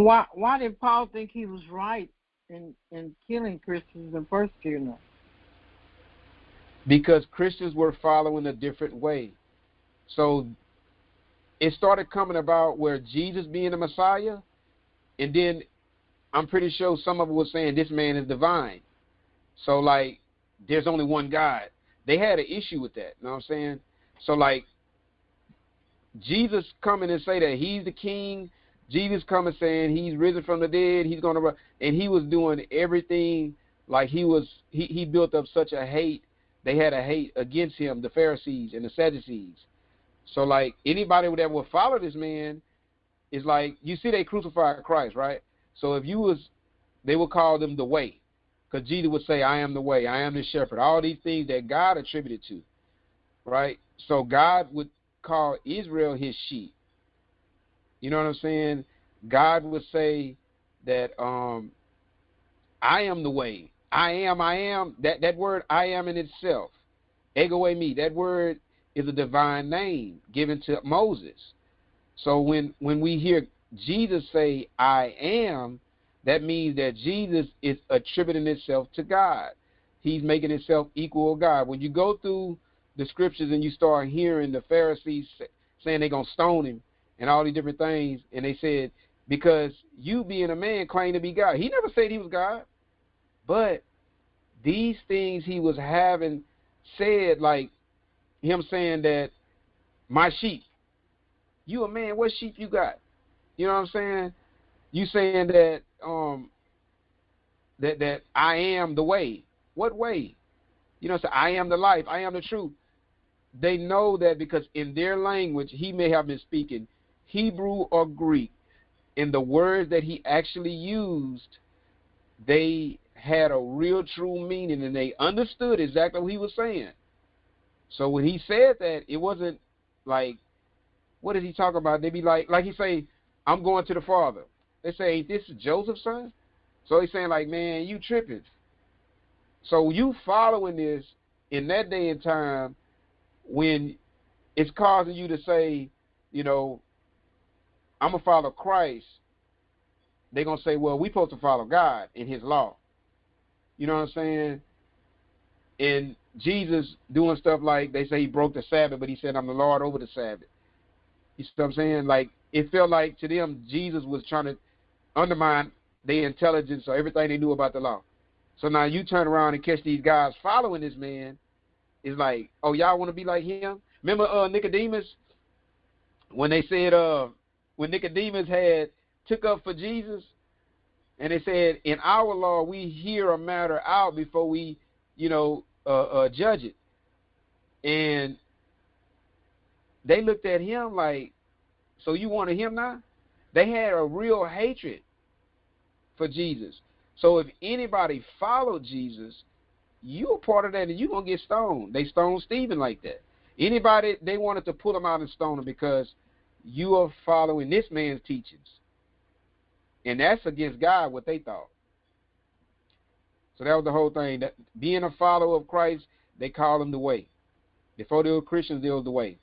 Why did Paul think he was right in killing Christians and persecuting them? Because Christians were following a different way. So it started coming about where Jesus being the Messiah, and then I'm pretty sure some of them were saying this man is divine. So, like, there's only one God. They had an issue with that, you know what I'm saying? So, like, Jesus coming and say that he's the king, Jesus coming saying he's risen from the dead, he's going to, and he was doing everything like he built up such a hate. They had a hate against him, the Pharisees and the Sadducees. So, like, anybody that would follow this man is like, you see they crucified Christ, right? So if you was, they would call them the way. Because Jesus would say, I am the way, I am the shepherd. All these things that God attributed to, right? So God would call Israel his sheep. You know what I'm saying? God would say that I am the way. I am. That word I am in itself, ego eimi, that word is a divine name given to Moses. So when we hear Jesus say I am, that means that Jesus is attributing himself to God. He's making himself equal with God. When you go through the scriptures and you start hearing the Pharisees saying they're going to stone him and all these different things, and they said, because you being a man claim to be God. He never said he was God. But these things he was having said, like him saying that my sheep, you a man, what sheep you got? You know what I'm saying? You saying that that I am the way. What way? You know, so I am the life, I am the truth. They know that because in their language, he may have been speaking Hebrew or Greek. In the words that he actually used, they had a real true meaning, and they understood exactly what he was saying. So when he said that, it wasn't like, what did he talk about? They be like he say, I'm going to the Father. They say, ain't this Joseph's son? So he's saying like, man, you tripping. So you following this in that day and time when it's causing you to say, you know, I'm going to follow Christ. They're going to say, well, we supposed to follow God in his law. You know what I'm saying? And Jesus doing stuff like, they say he broke the Sabbath, but he said, I'm the Lord over the Sabbath. You see what I'm saying? Like, it felt like to them, Jesus was trying to undermine their intelligence or everything they knew about the law. So now you turn around and catch these guys following this man. It's like, oh, y'all want to be like him? Remember Nicodemus? When they said, when Nicodemus had took up for Jesus, and they said, in our law, we hear a matter out before we, judge it. And they looked at him like, so you wanted him now? They had a real hatred for Jesus. So if anybody followed Jesus, you're a part of that, and you're going to get stoned. They stoned Stephen like that. Anybody, they wanted to pull him out and stone him because you are following this man's teachings. And that's against God, what they thought. So that was the whole thing. That being a follower of Christ, they call him the way. Before they were Christians, they were the way.